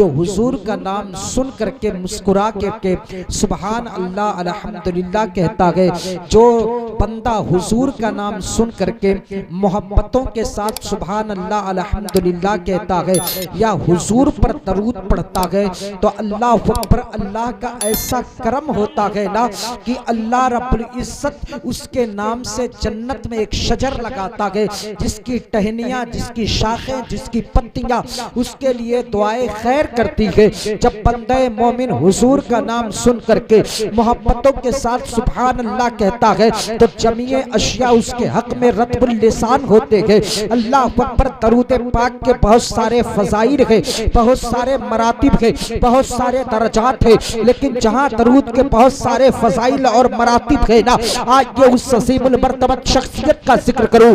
जो हुजूर का नाम सुन करके मुस्कुरा करके सुभान अल्लाह अल्हम्दुलिल्लाह कहता है, जो बंदा हुजूर का नाम सुन करके मोहब्बतों के साथ सुभान अल्लाह अल्हम्दुलिल्लाह कहता है या हुजूर पर दरूद पढ़ता है, तो अल्लाह अकबर, अल्लाह का ऐसा करम होता है ना कि अल्लाह रब्बुल इज्जत उसके नाम से जन्नत में एक शजर लगाता है, जिसकी टहनियां, जिसकी शाखें, जिसकी पत्तियां उसके लिए दुआए खैर करती है। जब बंदे मोमिन हुजूर का नाम सुन करके मोहब्बतों के साथ सुभान अल्लाह कहता है, तो जमीए अशिया उसके हक में रत्बुल लिसान होते हैं। अल्लाह अकबर, दरूद पाक के बहुत सारे फजाइल है, बहुत सारे मरातिब है, बहुत सारे दर्जात है, लेकिन जहां दरूद के बहुत सारे फजाइल और मरातिब है ना, आज ये उस अज़ीमुल मर्तबत शख्सियत का जिक्र करूं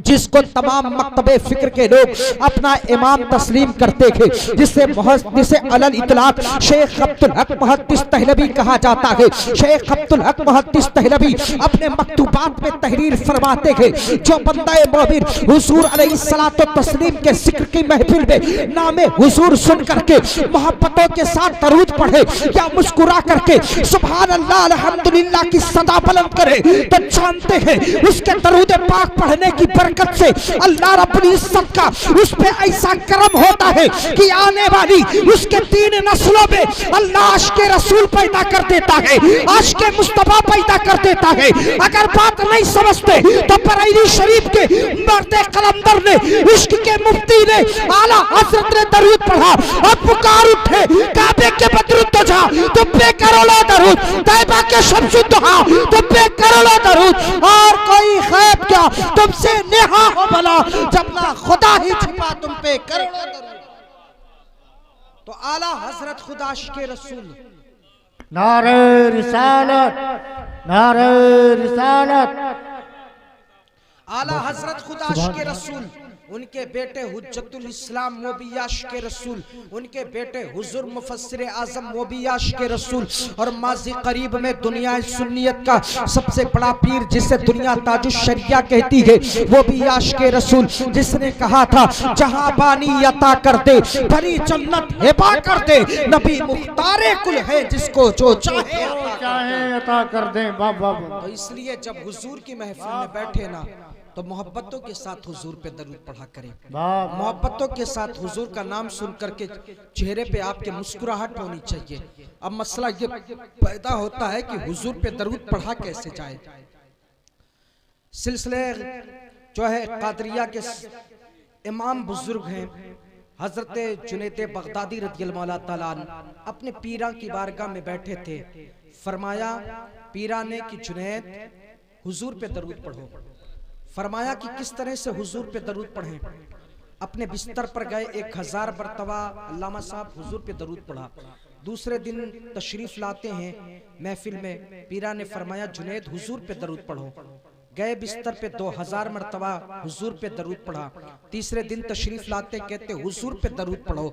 जिसको तमाम मकतबे फिक्र के लोग अपना इमाम तस्लीम करते थे, जिसे अलल इतलाक शेख अब्दुल हक मुहद्दिस तहलवी कहा जाता है। शेख अब्दुल हक मुहद्दिस तहलवी अपने मकतूबात में तहरीर फरमाते थे, जो बंदाए मोमिन हुजूर अलैहिस्सलातो तस्लीम के जिक्र की महफिल में नामे हुजूर सुन करके मोहब्बतों के साथ दरूद पढ़े या मुस्कुरा करके सुभान अल्लाह अल्हम्दुलिल्लाह की सदा बुलंद करे, तो जानते हैं उसके दरूद पाक पढ़ने की बरकत से अल्लाह रब्बुल इज्जत का उस पे ऐसा करम होता है कि आने वाली उसके 3 नस्लों में अल्लाह आशिक़े रसूल पैदा कर देता है, आशिक़े मुस्तफा पैदा कर देता है। अगर बात नहीं समझते तो बरेली शरीफ के मर्दे कलंदर ने, इश्क के मुफ्ती ने, आला हजरत ने दरूद पढ़ा और पुकार उठे, काबे के बदरुद्दोजा तो बेकरोड़ों दरूद, तैयबा के शम्सुद्दोहा तो बेकरोड़ों दरूद, और कोई खैब क्या तुमसे नेहा हो भला, जब ना खुदा ही छिपा तुम पे करोड़ों दरूद। तो आला हजरत खुदा के रसूल, नारे रिसालत, नारे रिसालत, आला हजरत खुदा के रसूल, उनके बेटे हुज्जतुल इस्लाम मोबियाश के रसूल, उनके बेटे हुजूर मुफस्सिर आजम मोबियाश के रसूल, और माजी करीब में दुनिया सुन्नियत का सबसे बड़ा पीर जिसे दुनिया ताजुश शरिया कहती है, वो भी याश के रसूल, जिसने कहा था जहां बानी अता कर दे भरी जन्नत हिबा कर दे, नबी मुख्तारे कुल है जिसको जो चाहे अता कर दे। बाबा, तो इसलिए जब हुजूर की महफिल में बैठे ना, तो मोहब्बतों के साथ हुजूर पे दरूद पढ़ा करें, मोहब्बतों के साथ हुजूर का नाम सुन करके चेहरे पे आपके मुस्कुराहट होनी चाहिए। अब मसला ये पैदा होता है कि हुजूर पे दरूद पढ़ा कैसे जाए। सिलसिले जो है कादरिया के इमाम बुजुर्ग हैं हजरत जुनैद बगदादी रज़ियल्लाहु ताला अन्हु, अपने पीरा की बारगाह में बैठे थे। फरमाया पीरा ने कि जुनैद हुजूर पे दरूद पढ़ो। फरमाया कि किस तरह से हुजूर पे दरूद पढ़ें। अपने बिस्तर पर गए, 1000 मरतबा अल्लामा साहब हुजूर पे दरूद पढ़ा। दूसरे दिन तशरीफ लाते हैं महफिल में, पीरा ने फरमाया जुनैद हुजूर पे दरूद पढ़ो। गए बिस्तर पे 2000 मरतबा हुजूर पे दरूद पढ़ा। तीसरे दिन तशरीफ लाते कहते हुजूर पे दरूद पढ़ो।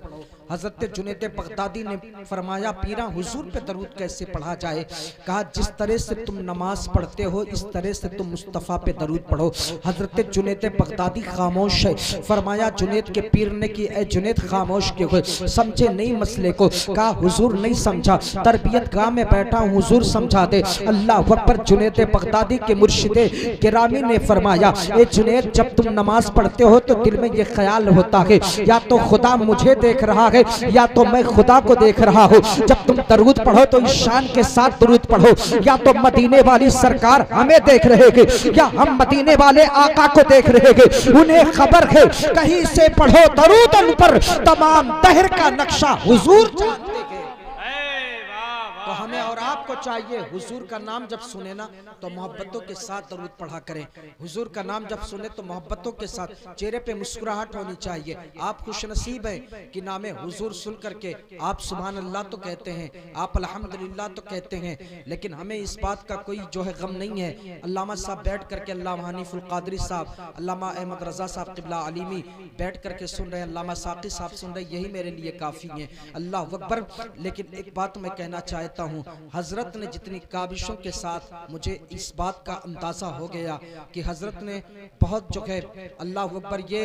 हजरत जुनैद बगदादी ने फरमाया पीरा हुजूर पे दरूद कैसे पढ़ा जाए। कहा जिस तरह से तुम नमाज पढ़ते हो इस तरह से तुम मुस्तफ़ा पे दरूद पढ़ो। हजरत जुनैद बगदादी खामोश है। फरमाया जुनैद के पीर ने कि ए जुनैद खामोश क्यों हुए, समझे नहीं मसले को। कहा हुजूर नहीं समझा, तरबियत गाह में बैठा हूँ हुजूर समझा दे। अल्लाह अकबर। जुनैद बगदादी के मुर्शिदे गिरामी ने फरमाया ए जुनैद जब तुम नमाज पढ़ते हो तो दिल में ये ख्याल होता है या तो खुदा मुझे देख रहा है या तो मैं खुदा को देख रहा हूँ। जब तुम दरूद पढ़ो तो इस शान के साथ दरूद पढ़ो, या तो मदीने वाली सरकार हमें देख रहे हैं या हम मदीने वाले आका को देख रहे हैं। उन्हें खबर है कहीं से पढ़ो दरूद उन पर, तमाम दहर का नक्शा हुजूर जानते हैं। तो हमें और आपको चाहिए हुजूर का नाम जब सुने ना तो मोहब्बतों के साथ दरूद पढ़ा करें। हुजूर का नाम जब सुने तो मोहब्बतों के साथ चेहरे पे मुस्कुराहट होनी चाहिए। आप खुशनसीब हैं कि नामे हुजूर सुन करके आप सुभान अल्लाह तो कहते हैं, आप अल्हम्दुलिल्लाह तो कहते हैं, लेकिन हमें इस बात का कोई जो है गम नहीं है। अल्लामा साहब बैठ करके, अल्लामा हनीफुल कादरी साहब, अल्लामा अहमद रजा साहब क़िबला अलीमी बैठ करके सुन रहे हैं, अल्लामा साक़ी साहब सुन रहे, यही मेरे लिए काफ़ी है। अल्लाह अकबर। लेकिन एक बात मैं कहना चाहता हूँ, हजरत ने जितनी काबिशों के साथ मुझे इस बात का अंदाजा हो गया कि हजरत ने बहुत जो है अल्लाह अकबर ये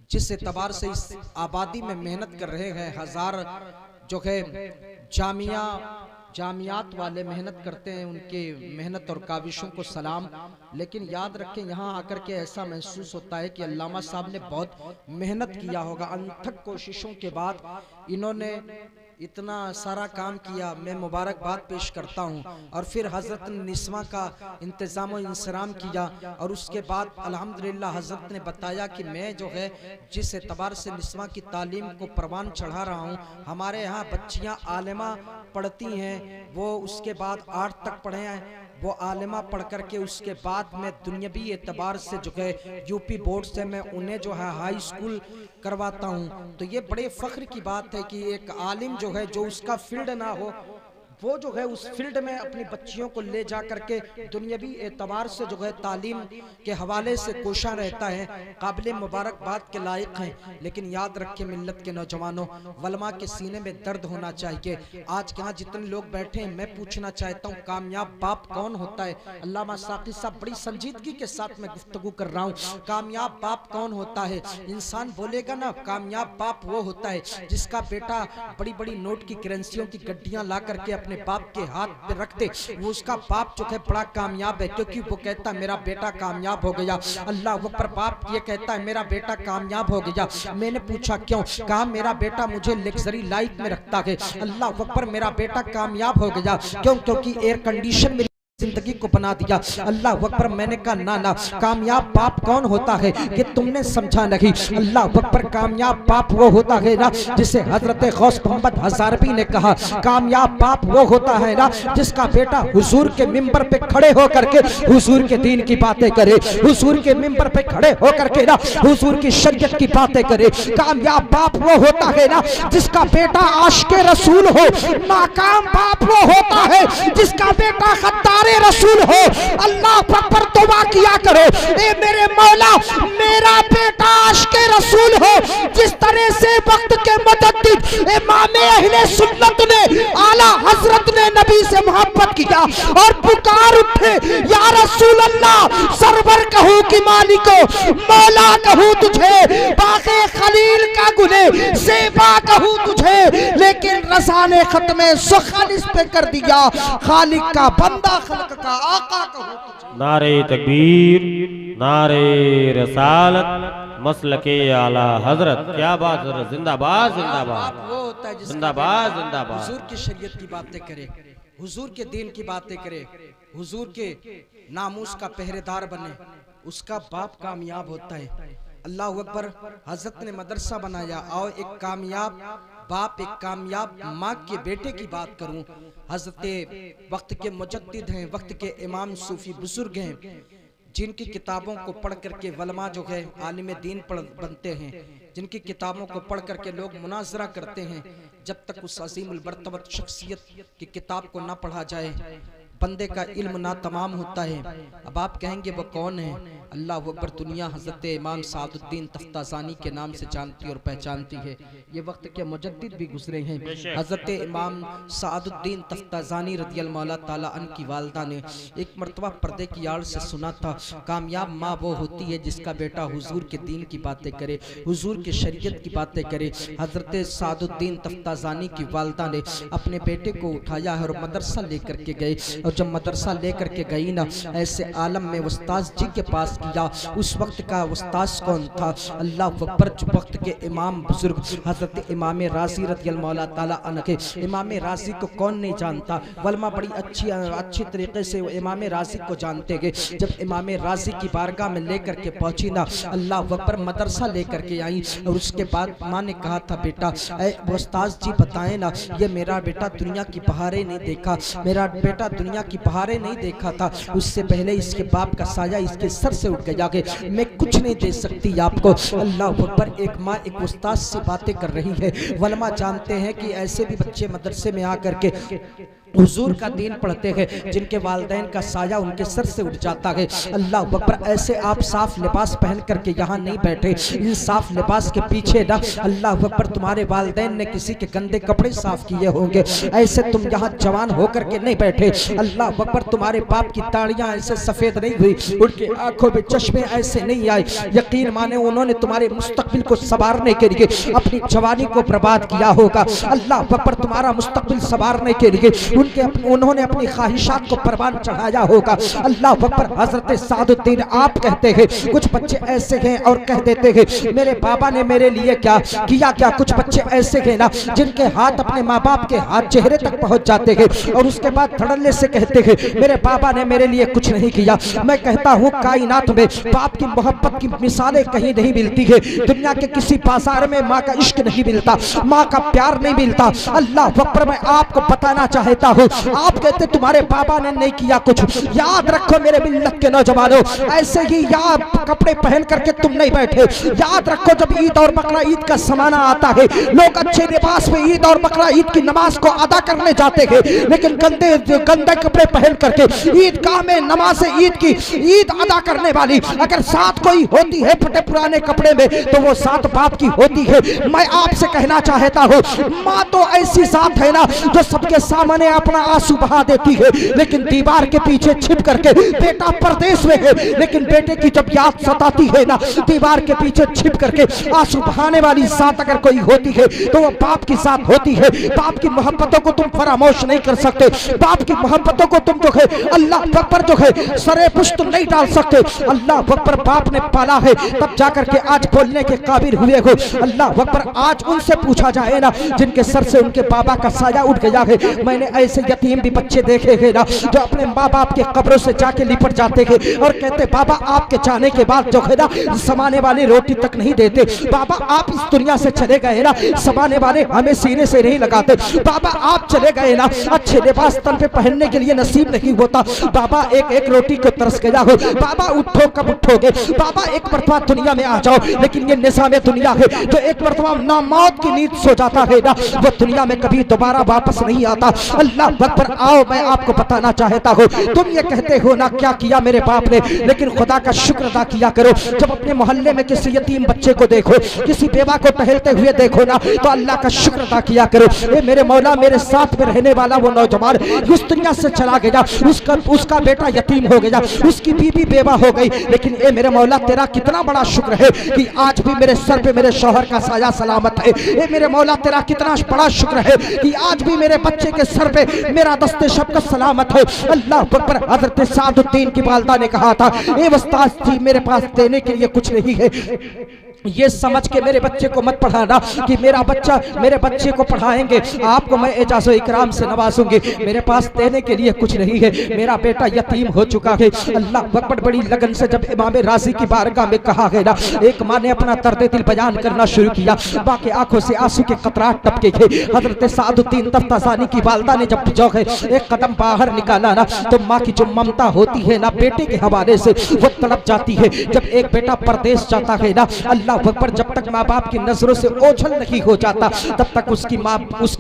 जिस एतबार से इस आबादी में मेहनत कर रहे हैं, हजार जो है जामियात वाले मेहनत करते हैं, उनके मेहनत और काविशों को सलाम। लेकिन याद रखें, यहाँ आकर के ऐसा महसूस होता है कि अल्लामा साहब ने बहुत मेहनत किया होगा। अनथक कोशिशों के बाद इन्होंने इतना सारा काम किया। मैं मुबारकबाद पेश करता हूँ। और फिर हज़रत निस्वा का इंतज़ाम और इंसराम किया, और उसके बाद अल्हम्दुलिल्लाह हज़रत ने बताया कि मैं जो है जिस एतबार से निस्वा की तालीम को परवान चढ़ा रहा हूँ, हमारे यहाँ बच्चियाँ आलिमा पढ़ती हैं, वो उसके बाद 8 तक पढ़े हैं, वो आलिमा पढ़ कर के उसके बाद में दुनियावी एतबार से जो है यूपी बोर्ड से मैं उन्हें जो है हाई स्कूल करवाता हूँ। तो ये बड़े फ़ख्र की बात है कि एक आलिम जो है, जो उसका फील्ड ना हो, वो जो है उस फील्ड में अपनी बच्चियों को ले जा करके दुनियावी एतबार से जो है तालीम के हवाले से कोशा रहता है, काबिल मुबारकबाद के लायक हैं। लेकिन याद रखें मिल्लत के नौजवानों, वलमा के सीने में दर्द होना चाहिए। आज यहाँ जितने लोग बैठे हैं, मैं पूछना चाहता हूँ, कामयाब बाप कौन होता है? अल्लामा साक़ी साहब बड़ी संजीदगी के साथ मैं गुफ्तगू कर रहा हूँ। कामयाब बाप कौन होता है? इंसान बोलेगा ना, कामयाब बाप वो होता है जिसका बेटा बड़ी बड़ी नोट की करेंसियों की गड्डियाँ ला करके अपने बाप के हाथ पे रखते, वो उसका बाप जो है बड़ा कामयाब है, क्योंकि वो कहता है मेरा बेटा कामयाब हो गया। अल्लाह अकबर। बाप ये कहता है मेरा बेटा कामयाब हो गया। मैंने पूछा क्यों? कहा मेरा बेटा मुझे लग्जरी लाइफ में रखता है। अल्लाह अकबर। मेरा बेटा कामयाब हो गया क्यों? क्योंकि एयर कंडीशन में जिंदगी को बना दिया। अल्लाह अकबर। मैंने कहा ना ना, कामयाब बाप कौन होता है कि तुमने समझा नहीं। अल्लाह अकबर। कामयाब बाप वो होता है ना जिसे हजरत गौस मोहम्मद हज़ारवी ने कहा, कामयाब बाप वो होता है ना जिसका बेटा हुजूर के मिंबर पे खड़े होकर के हुजूर के दीन की बातें करे, हुजूर के मिंबर पे खड़े होकर के ना हुजूर की शरीयत की बातें करे। कामयाब बाप वो होता है ना जिसका बेटा आशिक़े रसूल हो। नाकाम बाप वो होता है जिसका बेटा खद्दार रसूल हो। अल्लाह पर तौबा किया करो, ए मेरे मौला, मेरा बेटा आशिक़े रसूल हो। जिस तरह से वक्त के मुजद्दिद इमाम अहले सुन्नत ने, आला हजरत ने नबी से मोहब्बत किया और पुकार उठे, या रसूल अल्लाह, सरवर कहूँ कि मालिको, मौला कहूँ तुझे, बाक़े खलील का गुले ज़ेबा कहूँ तुझे, लेकिन रज़ा ने खत्मे सुखालिस पे कर दिया, खालिक का बंदा का आका कहूँ तुझे। नारे तकबीर, नारे रसालत, मसलके आला हजरत। क्या बात है, जिंदाबाद जिंदाबाद। वो होता है जिसका जिंदाबाद जिंदाबाद। हुजूर की शरीयत की बातें करे, हुजूर के दीन की बातें करे, हुजूर के नामूस का पहरेदार बने, उसका बाप कामयाब होता है। अल्लाह अकबर। हजरत ने मदरसा बनाया। और एक कामयाब बाप, एक कामयाब माँ के बेटे की बात करूं, हजरत वक्त के मुजद्दिद हैं, वक्त के इमाम सूफी बुजुर्ग हैं, जिनकी किताबों को पढ़ करके वलमा जो है आलिम दीन बनते हैं, जिनकी किताबों को पढ़ करके लोग मुनाजरा करते हैं। जब तक उस अजीमुल मर्तबत शख्सियत की किताब को ना पढ़ा जाए, बंदे का इल्म ना तमाम होता है। अब आप कहेंगे वो कौन है? अल्लाह अकबर। दुनिया हज़रत इमाम सादुद्दीन तख्ताज़ानी के नाम से जानती और पहचानती है। ये वक्त के मुजद्दिद भी गुजरे हैं। हज़रत इमाम सादुद्दीन तख्ताज़ानी रज़ियल्लाहु ताला अन्हु की वालदा ने एक मरतबा पर्दे की आड़ से सुना था, कामयाब माँ वो होती है जिसका बेटा हुजूर के दीन की बातें करे, हुजूर की शरीयत की बातें करे। हज़रत सादुद्दीन तख्ताज़ानी की वालदा ने अपने बेटे को उठाया है और मदरसा लेकर के गए। और जब मदरसा लेकर के गई ना, ऐसे आलम में उस्ताद जी के पास किया। उस वक्त का उस्ताद कौन था? अल्लाह अकबर। जो वक्त के इमाम बुजुर्ग हजरत इमाम राजी रज़ियल्लाहु ताला अन्हु के, इमाम राजी को कौन नहीं जानता? वलमा बड़ी अच्छी तरीके से इमाम राजी को जानते गए। जब इमाम राजी की बारगाह में लेकर के पहुंची ना, अल्लाह अकबर, मदरसा लेकर के आई। और उसके बाद माँ ने कहा था, बेटा उस्ताद जी बताएं ना, ये मेरा बेटा दुनिया की बहारें नहीं देखा, मेरा बेटा दुनिया की बहारें नहीं देखा था, उससे पहले इसके बाप का साया इसके सर से उठ गया कि मैं कुछ नहीं दे सकती आपको। अल्लाह अकबर। एक माँ एक उस्ताद से बातें कर रही है। वलमा जानते हैं कि ऐसे भी बच्चे मदरसे में आकर के हुजूर का दीन पढ़ते हैं, जिनके वालिदैन का साया उनके सर से उठ जाता है। अल्लाह अकबर, ऐसे आप साफ लिबास पहन करके यहाँ नहीं बैठे, इन साफ लिबास के पीछे ना अल्लाह अकबर तुम्हारे वालिदैन ने किसी के गंदे कपड़े साफ किए होंगे। ऐसे तुम यहाँ जवान होकर के नहीं बैठे। अल्लाह अकबर, तुम्हारे बाप की दाढ़ियाँ ऐसे सफ़ेद नहीं हुई, उनकी आंखों में चश्मे ऐसे नहीं आए। यकीन माने उन्होंने तुम्हारे मुस्तकबिल को संवारने के लिए अपनी जवानी को बर्बाद किया होगा। अल्लाह अकबर, तुम्हारा मुस्तकबिल संवारने के लिए उन्होंने अपनी ख्वाहिशात को परवान चढ़ाया होगा। अल्लाह अकबर, हजरत सादुद्दीन आप कहते हैं कुछ बच्चे ऐसे हैं और कह देते हैं मेरे बाबा ने मेरे लिए क्या किया। क्या कुछ बच्चे ऐसे हैं ना जिनके हाथ अपने माँ बाप के हाथ चेहरे तक पहुंच जाते हैं और उसके बाद धड़ल्ले से कहते हैं मेरे बाबा ने मेरे लिए कुछ नहीं किया। मैं कहता हूँ कायनात में बाप की मोहब्बत की मिसालें कहीं नहीं मिलती है। दुनिया के किसी बाजार में माँ का इश्क नहीं मिलता, माँ का प्यार नहीं मिलता। अल्लाह अकबर, मैं आपको बताना चाहता हूँ, आप कहते तुम्हारे बाबा ने नहीं किया कुछ। याद रखो मेरे मिल्लत के नौजवानों, ऐसे ही याद कपड़े पहन करके तुम नहीं बैठे। याद रखो जब ईद और बकरा ईद का समाना आता है, लोग अच्छे लिबास में ईद और बकरा ईद की नमाज को अदा करने जाते हैं, लेकिन गंदे गंदे कपड़े पहन करके ईदगाह में नमाज ईद की ईद अदा करने वाली अगर साथ कोई होती है फटे पुराने कपड़े में, तो वो साथ बाप की होती है। मैं आपसे कहना चाहता हूँ, माँ तो ऐसी साथ है ना जो सबके सामने अपना आंसू बहा देती है, लेकिन दीवार के पीछे छिप करके बेटा परदेश में है, लेकिन बेटे की जब याद सताती है ना, दीवार के पीछे छिप करके आंसू बहाने वाली साथ अगर कोई होती है तो वो बाप की साथ होती है। बाप की मोहब्बतों को तुम फरामोश नहीं कर सकते, बाप की मोहब्बतों को तुम जो है अल्लाह अकबर जो है सरे पुश्त नहीं डाल सकते। अल्लाह अकबर, बाप ने पाला है तब जाकर के आज बोलने के काबिल हुए हो। अल्लाह अकबर, आज उनसे पूछा जाए ना जिनके सर से उनके बाबा का साया उठ गया है। मैंने ऐसे यतीम भी बच्चे देखे हैं ना जो अपने माँ बाप के कब्रों से जाके लिपट जाते हैं और कहते बाबा आपके जाने के बाद जो है ना समाने वाले रोटी तक नहीं देते। बाबा आप इस दुनिया से चले गए ना, समाने वाले हमें सीने से नहीं लगाते। बाबा आप चले गए ना, अच्छे लिबास तन पे पहनने के लिए नसीब नहीं होता। बाबा एक एक रोटी को तरस गया हो। बाबा उठो कब उठोगे। बाबा एक मरतबा दुनिया में आ जाओ, लेकिन ये निज़ाम दुनिया है जो एक मरतबा ना मौत की नींद सो जाता है ना, वो दुनिया में कभी दोबारा वापस नहीं आता। अल्लाह अकबर, आओ मैं आपको बताना चाहता हूँ, तुम ये कहते हो ना क्या किया मेरे बाप ने, लेकिन खुदा का शुक्र अदा किया करो। जब अपने मोहल्ले में किसी यतीम बच्चे को देखो, किसी बेवा को टहलते हुए देखो ना, तो अल्लाह का शुक्र अदा किया करो। ए मेरे मौला, मेरे साथ में रहने वाला वो नौजवान इस दुनिया से चला गया, उसका बेटा यतीम हो गया, उसकी बीवी बेवा हो गई, लेकिन ए मेरे मौला तेरा कितना बड़ा शुक्र है कि आज भी मेरे सर पे मेरे शौहर का साया सलामत है। ए मेरे मौला तेरा कितना बड़ा शुक्र है कि आज भी मेरे बच्चे के सर पे मेरा दस्ते शब्द सलामत है। अल्लाह अकबर, हजरत सादुद्दीन की वालिदा ने कहा था ए उस्ताद जी मेरे पास देने के लिए कुछ नहीं है, ये समझ के मेरे बच्चे को मत पढ़ाना कि मेरा बच्चा मेरे बच्चे को पढ़ाएंगे, आपको मैं एजाज़ो इकराम से नवाजूंगी। मेरे पास देने के लिए कुछ नहीं है, मेरा बेटा यतीम हो चुका है। अल्लाह अकबर, बड़ी लगन से जब इमाम राजी की बारगाह में कहा गया ना, एक माँ ने अपना दर्द दिल बयान करना शुरू किया, बाकी आंखों से आंसू के कतरात टपके गए। हजरत सादुद्दीन तफ्तासानी की वालिदा ने जब जो है एक कदम बाहर निकाला ना, तो माँ की जो ममता होती है ना बेटे के हवाले से वो तड़प जाती है। जब एक बेटा परदेश जाता है ना, अल्लाह अकबर, जब तक माँ बाप की नजरों से ओझल नहीं हो जाता तब तक उसकी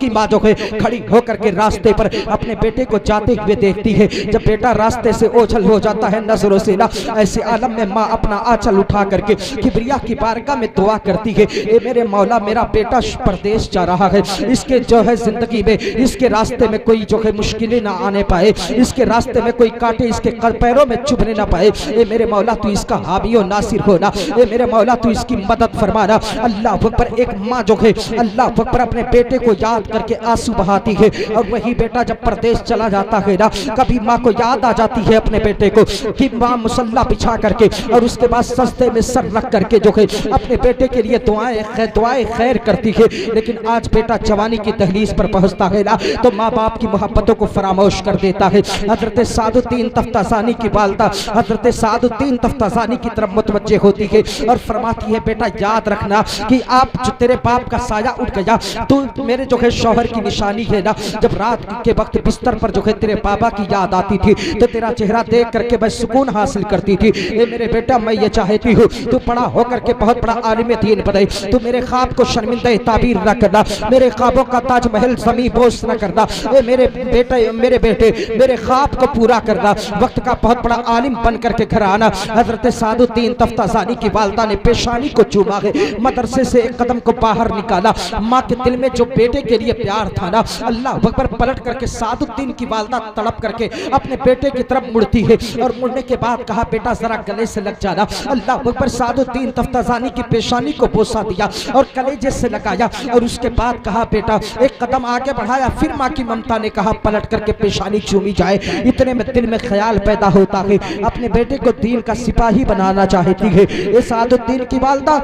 माँ जो है खड़ी होकर के रास्ते पर अपने बेटे को जाते हुए देखती है। जब बेटा रास्ते से ओझल हो जाता है नजरों से ना, ऐसे आलम में माँ अपना आंचल उठा करके किबरिया की बारगाह में दुआ करती है, ए मेरे मौला मेरा बेटा परदेश जा रहा है, इसके जो है जिंदगी में इसके रास्ते में कोई जो है मुश्किलें ना आने पाए, इसके रास्ते में कोई कांटे इसके पैरों में चुभने ना पाए। ए मेरे मौला तू इसका हामी और नासिर होना, ए मेरे मौला तू इसकी मदद फरमाना। अल्लाह अकबर, एक माँ जो है अल्लाह अकबर अपने बेटे को याद करके आंसू बहाती है, और वही बेटा जब परदेश चला जाता है ना, कभी माँ को याद आ जाती है अपने बेटे को कि माँ मुसल्ला बिछा करके और उसके बाद सस्ते में सर रख करके जो है अपने बेटे के लिए दुआएं खैर करती है। लेकिन आज बेटा जवानी की दहलीज पर पहुंचता है ना, तो माँ बाप की मोहब्बतों को फरामोश कर देता है। हजरत सादुद्दीन तफ्तासानी की वालिदा हजरत सादुद्दीन तफ्तासानी की तरफ मुतवज्जे होती है और फरमाती है बेटा याद रखना कि आप जो तेरे बाप का साया उठ गया तो मेरे जो है शौहर की निशानी है ना, जब रात के वक्त बिस्तर पर जो है तेरे बाबा की याद आती थी तो तेरा चेहरा देख करके मैं सुकून हासिल करती थी। ए मेरे बेटा, मैं ये चाहती हूँ तू बड़ा होकर के बहुत बड़ा आलिम दीन बने, तू मेरे ख्वाब को शर्मिंदा ताबीर न करना, मेरे ख्वाबों का ताजमहल ज़मीं बोझ न करना। ए मेरे बेटे मेरे ख्वाब को पूरा करना, वक्त का बहुत बड़ा आलिम बन करके घर आना। हजरत सादुद्दीन तफ्ताज़ानी की वालदा ने पेशानी को चूमा है, मदरसे से एक कदम को बाहर निकाला। माँ के दिल में जो बेटे के लिए प्यार था ना, अल्लाह अकबर, पलट करके सादुद्दीन की वालदा तड़प करके अपने बेटे की तरफ मुड़ती है और मुड़ने के बाद कहा, बेटा जरा गले से लग जाना। अल्लाह अकबर, सादुद्दीन तफ्ताज़ानी की पेशानी को बोसा दिया और कलेजे से लगाया और उसके बाद कहा, बेटा एक कदम आगे बढ़ाया। फिर माँ की ममता ने कहा, पलट करके पेशानी चूमी जाए। इतने में दिल में ख्याल पैदा होता है, अपने बेटे को दीन का सिपाही बनाना चाहती है। ये सादुद्दीन की वालदा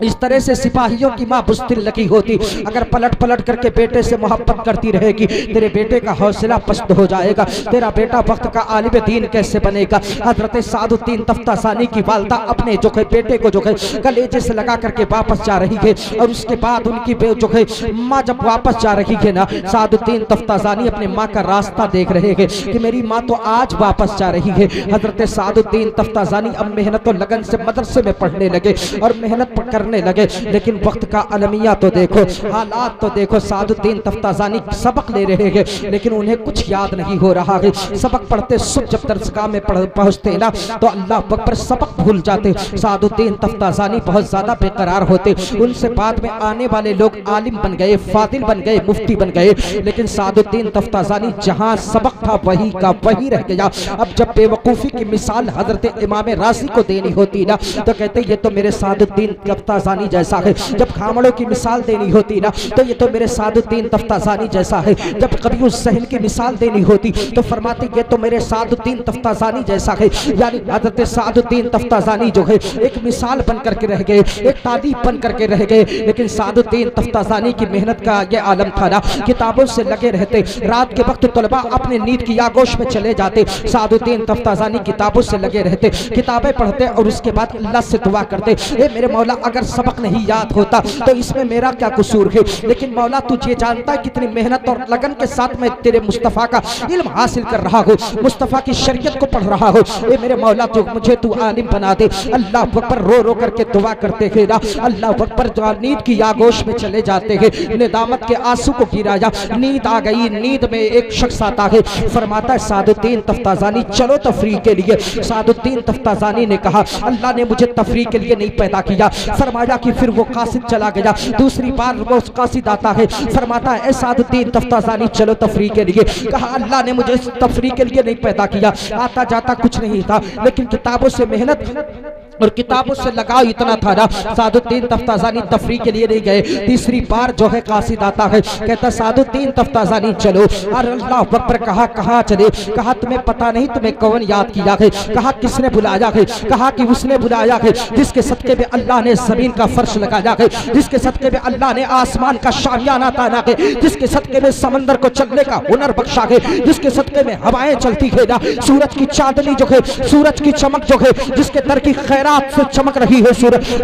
इस तरह से सिपाहियों की माँ बुस्तिल लगी होती, अगर पलट पलट करके बेटे से मोहब्बत करती रहेगी तेरे बेटे का हौसला पस्त हो जाएगा, तेरा बेटा वक्त का आलिम दीन कैसे बनेगा। हजरत सादुद्दीन तफ्ताज़ानी की वालदा अपने जो है बेटे को जो है कलेजे से लगा करके वापस जा रही है और उसके बाद उनकी जो है माँ जब वापस जा रही है ना, सादुद्दीन तफ्ताज़ानी अपने माँ का रास्ता देख रहे हैं कि मेरी माँ तो आज वापस जा रही है। हजरत सादुद्दीन तफ्ताज़ानी अब मेहनत और लगन से मदरसे में पढ़ने लगे और मेहनत करने लगे, लेकिन वक्त का अलमिया तो देखो, हालात तो देखो। सादुद्दीन तफ्ताज़ानी सबक ले रहे हैं लेकिन उन्हें कुछ याद नहीं हो रहा है। सबक पढ़ते सुबह जब दरसगाह में पहुंचते ना तो अल्लाह अकबर सबक भूल जाते। सादुद्दीन तफ्ताज़ानी बहुत ज्यादा बेकरार होते, उनसे बाद में आने वाले लोग आलिम बन गए, फादिल बन गए, मुफ्ती बन गए, लेकिन सादुद्दीन तफ्ताज़ानी जहां सबक था वही का वही रह गया। अब जब बेवकूफ़ी की मिसाल हजरत इमाम राज़ी को देनी होती ना तो कहते ये तो मेरे सादुद्दीन तफ्ताज़ानी जैसा है। जब खामड़ों की मिसाल देनी होती ना तो ये तो मेरे सादुद्दीन तफ्ताज़ानी जैसा है। जब कभी उस सहन की मिसाल देनी होती तो फरमाते ये तो मेरे सादुद्दीन तफ्ताज़ानी जैसा है। यानी हजरत सादुद्दीन तफ्ताज़ानी जो है एक मिसाल बन करके रह गए, एक तारीफ बन करके रह गए। लेकिन सादुद्दीन तफ्ताज़ानी की मेहनत का ये आलम था ना, किताबों से लगे रहते, रात के वक्त तलबा अपने नींद की आगोश में चले जाते, सादुद्दीन तफ्ताज़ानी किताबों से लगे रहते, किताबें पढ़ते और उसके बाद अल्लाह से दुआ करते, ए मेरे मौला अगर सबक नहीं याद होता तो इसमें मेरा क्या कसूर है, लेकिन मौला तुझे जानता है कितनी मेहनत और लगन के साथ मैं तेरे मुस्तफ़ा का इल्म हासिल कर रहा हूँ, मुस्तफ़ा की शरीयत को पढ़ रहा हूँ। ए मेरे मौला तो मुझे तू आलिम बना दे। अल्लाह अकबर, रो रो करके दुआ करते हैं ना, अल्लाह अकबर जो नींद की आगोश में चले जाते हैं, निदामत के आंसू को गिराया, नींद आ गई। नींद में एक शख्स आता है, फरमाता है सादुद्दीन तफ्ताज़ानी चलो तफरीह के लिए। सादुद्दीन तफ्ताज़ानी ने कहा अल्लाह ने मुझे तफरीह के लिए नहीं पैदा किया। फरमाया कि फिर वो कासिद चला गया, दूसरी बार वो कासिद आता है, फरमाता है सादुद्दीन तफ्ताज़ानी चलो तफरीह के लिए। कहा अल्लाह ने मुझे तफरीह के लिए नहीं पैदा किया, आता जाता कुछ नहीं था, लेकिन किताबों से मेहनत और किताबों से लगाव इतना था ना, सादुद्दीन तफ्ताज़ानी तफरीह के लिए नहीं गए। तीसरी बार जो है कासिद आता है, कहता सादुद्दीन तफ्ताज़ानी चलो। और अल्लाह अकबर, कहा कहाँ चले? कहा तुम्हें पता नहीं तुम्हें कौन याद किया है? कहा किसने बुलाया है? कहा कि उसने बुलाया है जिसके सदके में अल्लाह ने जमीन का फर्श लगाया है, जिसके सदके में अल्लाह ने आसमान का शामियाना ताना है, जिसके सदके में समंदर को चलने का हुनर बख्शा है, जिसके सदके में हवाएं चलती है ना, सूरज की चांदनी जो है, सूरज की चमक जो है, जिसके दर की खैरात से चमक रही है,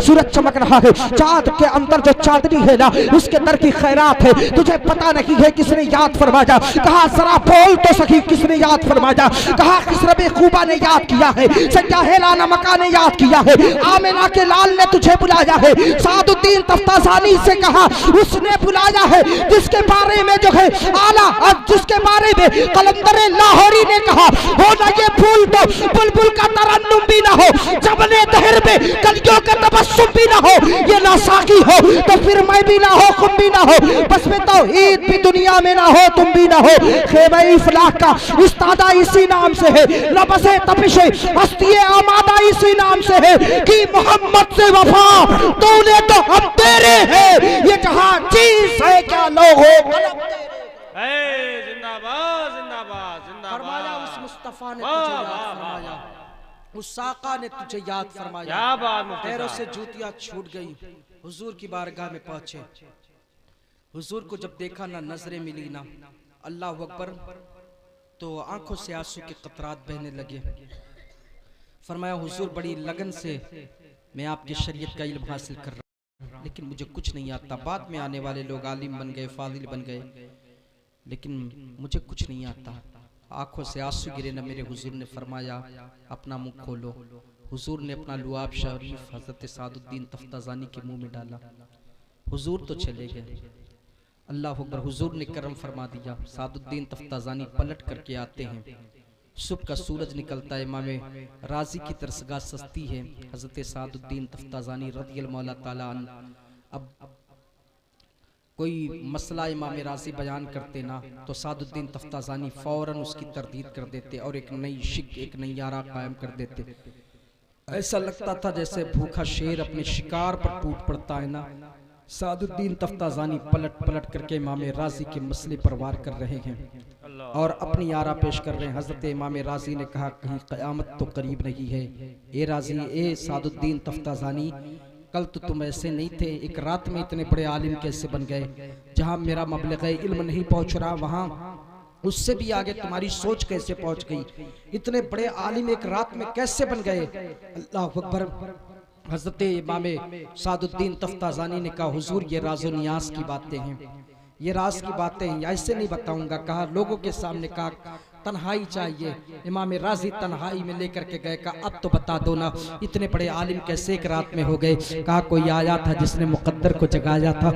सूरज चमक रहा है, चांद के अंदर जो चांदनी है ना उसके दर की खैरात है, तुझे पता नहीं है किसने याद फरमाया? कहा जरा बोल तो सही किसने याद फरमाया? कहा किसरबे खूबा ने याद किया है, सज्जाहेला नमका ने याद किया है, आमिना के लाल ने तुझे बुलाया है। सादुद्दीन तफ्ताज़ानी से कहा उसने बुलाया है जिसके बारे में जो है आला और जिसके बारे में कलंदर लाहौरी ने कहा हो ना ये फूल तो बुलबुल का तरन्नुम भी ना हो, जबने दहर में कलियों का तबस्सुम भी ना हो, ये ना साकी हो तो फिर मैं भी ना हो, तुम भी ना हो, बस में तो ईद भी दुनिया में ना हो, तुम भी ना हो। खेमे इफलाह का इस्तादा इसी नाम से है, लबसे तपिशे हस्तिये आमादा इसी नाम से है कि मोहम्मद से वफा तूने तो हम तेरे हैं, ये जहां चीज है क्या लोगों जिंदाबाद जिंदाबाद फरमाया उस जिंदाबाद। मुस्तफा ने तुझे याद फरमाया, उस साका ने तुझे याद फरमाया। क्या बात मुफ्ती पैरों साहब। से जूतियां छूट गई, हुजूर की बारगाह में पहुंचे। हुजूर को जब देखा ना नजरें मिली ना, अल्लाह अकबर, तो आंखों से आंसू के कतरात बहने लगे। फरमाया हुजूर बड़ी लगन से मैं आपकी शरीयत का इल्म हासिल कर रहा हूँ, लेकिन मुझे कुछ नहीं आता। बाद में आने वाले लोग आलिम बन गए, फाजिल बन गए, लेकिन मुझे कुछ नहीं आता। आंखों से आंसू गिरे न मेरे हुजूर ने फरमाया अपना मुंह खोलो। हुजूर ने अपना लुआब शरीफ हजरत सादुद्दीन तफ्ताजानी के मुंह में डाला। हुजूर तो चले गए, अल्लाह अकबर। हुजूर ने करम फरमा दिया। सादुद्दीन तफ्ताजानी पलट करके आते हैं, सुबह का सूरज निकलता है, इमाम राजी की तरसगाह सस्ती है हजरत सादुद्दीन तफ्ताजानी रज़ियल्लाहु मौला ताला अन्हु। अब कोई मसला इमाम राजी बयान करते ना तो सादुद्दीन तफ्ताजानी फौरन उसकी तरदीद कर देते और एक नई शिक, एक नई यारा कायम कर देते। ऐसा लगता था जैसे भूखा शेर अपने शिकार पर टूट पड़ता है ना। सादुद्दीन तफ्ताजानी पलट पलट करके इमाम राजी के मसले पर वार कर रहे हैं और अपनी यारा पेश कर रहे हैं। हजरत इमाम राजी ने कहा कहीं क़यामत तो करीब नहीं है। ए राजी, ए सादुद्दीन तफ्ताजानी, कल तो तुम ऐसे नहीं थे, एक रात में इतने बड़े आलिम कैसे बन गए? जहां मेरा मबलग़ इल्म नहीं पहुंच रहा वहां उससे भी आगे तुम्हारी सोच कैसे पहुंच गई? इतने बड़े आलिम एक रात में कैसे बन गए? अल्लाह अकबर। हजरत इमाम सादुद्दीन तफ्ताजानी ने कहा हुजूर ये राज़ो नियाज़ की बातें हैं, ये राज की बातें हैं, ऐसे नहीं बताऊंगा। कहा लोगों के सामने, कहा तन्हाई चाहिए। इमाम राजी तन्हाई में लेकर के गए, कहा अब तो बता दो ना इतने बड़े आलिम कैसे एक रात में हो गए? कहा कोई आया था जिसने मुकद्दर को जगाया था।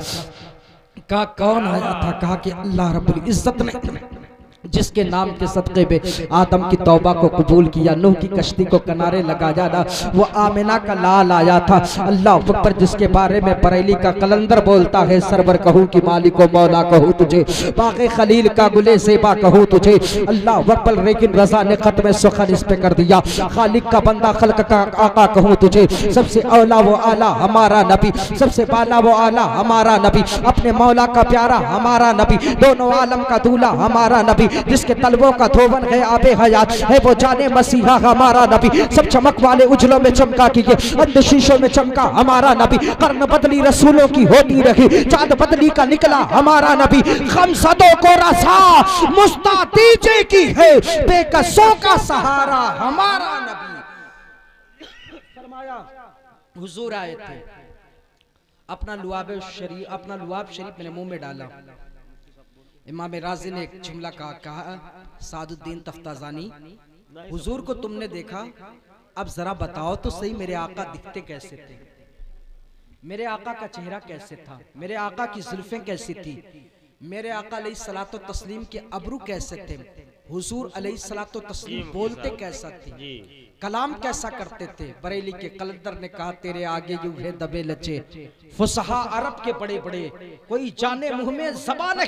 कहा कौन आया था? कहा कि अल्लाह रब्बुल इज्जत ने जिसके नाम के सदक़े पे आदम की तौबा को कबूल किया, नूह की कश्ती को किनारे लगाया ना, वो आमिना का लाल आया था। अल्लाह अकबर, जिसके बारे में बरेली का कलंदर बोलता है सरवर कहूँ कि मालिक व मौला कहूँ तुझे, बाक़ी खलील का गुले ज़ेबा कहूँ तुझे। अल्लाह अकबर। लेकिन रज़ा ने ख़त्म सुखन इस पे कर दिया, खालिक का बंदा खल्क का आका कहूँ तुझे। सबसे औला वो आला हमारा नबी, सबसे बाला वो आला हमारा नबी, अपने मौला का प्यारा हमारा नबी, दोनों आलम का दूल्हा हमारा नबी, जिसके तलबों का धोवन है आबे हयात है वो जाने मसीहा हमारा नबी। सब चमक वाले उजलों में चमका किए, अंध शीशों में चमका हमारा नबी। कर्न बदली रसूलों की होती रही, चाँद बदली का निकला हमारा नबी। खमसदों को रसा मुस्तातीजे की है, बेकसों का सहारा हमारा नबी। फरमाया हुजूर आए थे, अपना लुआब शरीफ मैंने मुंह में डाला। इमाम राजी ने एक जुमला कहा सादुद्दीन तफ्ताजानी, हुजूर को तुमने देखा, अब जरा बताओ तो सही मेरे आका दिखते कैसे थे? मेरे आका का चेहरा कैसे था? मेरे आका की जुल्फें कैसी थी? मेरे आका अलैहिस्सलातो तस्लीम के अबरू कैसे थे? हुजूर अलैहिस्सलातो तस्लीम बोलते कैसा थे? कलाम कैसा करते थे? बरेली के कलंदर ने कहा तेरे आगे यूं है दबे लचे फुसहा अरब के बड़े बड़े, कोई जाने मुंह में ज़बान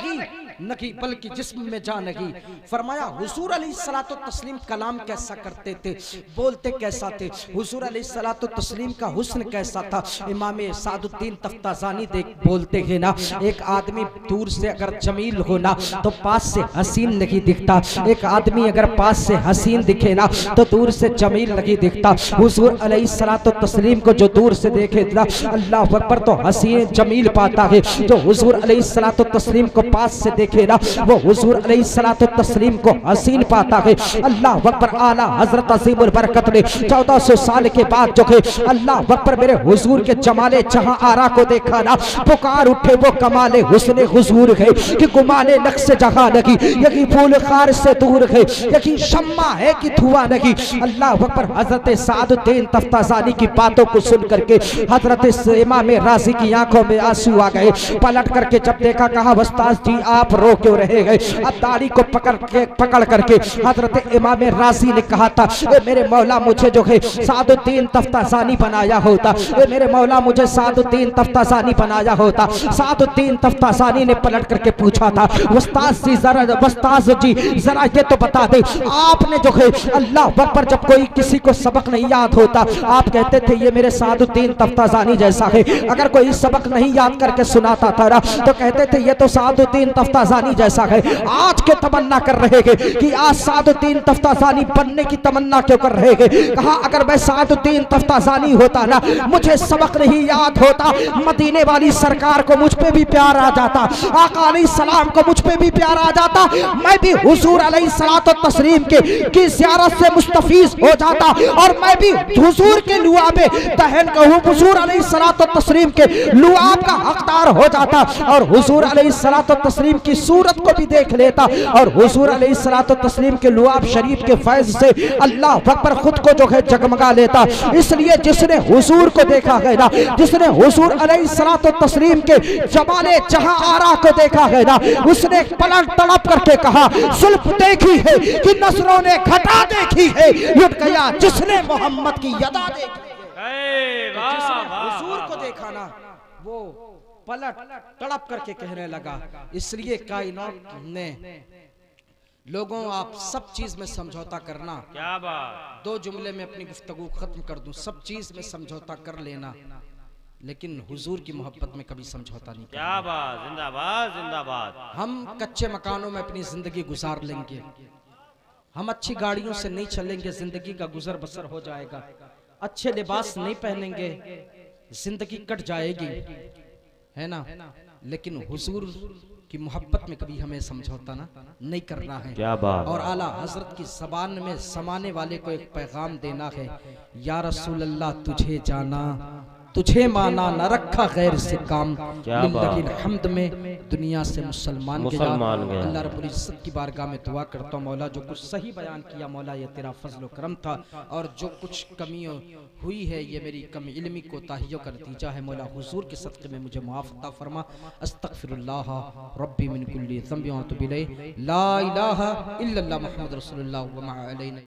नहीं बल्कि जिस्म में जान नहीं। फरमाया हुजूर अलैहिस्सलातो तस्लीम कलाम कैसा करते थे, बोलते कैसा थे? हुजूर अलैहिस्सलातो तस्लीम का हुस्न कैसा था? इमाम सादुद्दीन तफ्ताजानी देख बोलते हैं ना, एक आदमी दूर से अगर जमील हो ना तो पास से हसीन नहीं दिखता, एक आदमी अगर पास से हसीन दिखे ना तो दूर से जमील नहीं दिखता। हुजूर अलैहिस्सलातो तस्लीम को जो दूर से देखे ना अल्लाह अकबर तो हसीन जमील पाता है, जो हुजूर अलैहिस्सलातो तस्लीम को पास से देखे ना वो हुजूर अलैहिस्सलातो तस्लीम को हसीन पाता है। अल्लाह अकबर। आला हजरत अज़ीमुल बरकत ने 1400 साल के बाद जो है अल्लाह अकबर मेरे हुजूर के जमाले जहां आरा को देखा ना, पुकार उठे वो कमाले हुस्न हुजूर है कि गुमाने नक्श जहां नहीं, यही फूल खार से दूर है, यही शम्मा है कि धुआं नहीं। अल्लाह अकबर। हजरत सादुद्दीन तफ्ताजानी की बातों को सुन करके हजरत इमाम राजी की आंखों में आंसू आ गए। पलट करके जब देखा कहा उस्ताद जी आप रो क्यों रहे गए? अब दाढ़ी को पकड़ करके हजरत इमाम राजी ने कहा था मेरे मौला मुझे जो है सादुद्दीन तफ्ताजानी बनाया होता, मेरे मौला मुझे सादुद्दीन तफ्ताजानी बनाया होता। सादुद्दीन तफ्ताजानी ने पलट करके पूछा था उस्ताद जी जरा ये तो बता दे, आपने जो है अल्लाह अकबर जब कोई किसी को सबक नहीं याद होता आप कहते थे ये मेरे सादुद्दीन तफ्ताजानी जैसा है, अगर कोई सबक नहीं याद करके सुनाता था तो कहते थे ये तो सादुद्दीन तफ्ताजानी जैसा है। आज के तमन्ना कर रहे हैं कि आज सादुद्दीन तफ्ताजानी बनने की तमन्ना क्यों कर रहे हैं? कहा अगर मैं सादुद्दीन तफ्ताजानी होता ना, मुझे सबक नहीं याद होता, मदीने वाली सरकार को मुझ पे भी प्यार आ जाता, आका अलैहिस्सलाम को मुझ पे भी प्यार आ जाता, मैं भी हुजूर अलैहिस्सलातो तस्लीम की ज़ियारत से मुस्तफीज हो जाता और मैं भी हुजूर के लुआबे दहन कहूँ हुजूर अलैहिस्सलातु तस्लीम के लुआब का हकदार हो जाता और हुजूर अलैहिस्सलातु तस्लीम की सूरत को भी देख लेता और हुजूर अलैहिस्सलातु तस्लीम के लुआब शरीफ के फैज से अल्लाह अकबर खुद को जो है जगमगा लेता। इसलिए जिसने हुजूर को देखा है ना, जिसने हुजूर अलैहिस्सलातु तस्लीम के जमाले जहां आरा को देखा है ना, उसने पलट तड़प करके कहा सुल्फ देखी है कि नस्रों ने घटा देखी है, लुट गया जिसने मोहम्मद की यदा देखी है। जिसने हुजूर को देखा ना वो पलट तड़प करके कहने लगा। इसलिए कायनात ने लोगों आप सब चीज में समझौता करना। क्या बात, दो जुमले में अपनी गुफ्तगू खत्म कर दूं, सब चीज में समझौता कर लेना लेकिन हुजूर की मोहब्बत में कभी समझौता नहीं। क्या बात, जिंदाबाद जिंदाबाद। हम कच्चे मकानों में अपनी जिंदगी गुजार लेंगे, हम अच्छी गाड़ियों से नहीं चलेंगे, जिंदगी का गुजर बसर हो जाएगा। अच्छे लिबास नहीं पहनेंगे, जिंदगी कट जाएगी, है ना। लेकिन हुजूर की मोहब्बत में कभी हमें समझौता ना नहीं करना है। क्या बात। और आला हजरत की जबान में समाने वाले को एक पैगाम देना है, या रसूल अल्लाह तुझे जाना तुझे माना न रखा गैर से काम, लेकिन हमद में दुनिया से मुसलमान गया। अल्लाह रब्बुल इज्जत की बारगाह में दुआ करता हूँ मौला जो कुछ सही बयान किया मौला ये तेरा फजल करम था, और जो कुछ कमी हुई है ये मेरी कम इल्मी कोताहियों का नतीजा है। मौला हुजूर के सदक़े में मुझे मुआफ़ अता फरमा। अस्तगफिरुल्लाह रब्बी मिन कुल्ली ज़ंबि व अतूबु इलैहि, ला इलाहा इल्लल्लाह मुहम्मद रसूलुल्लाह व मा अलैना।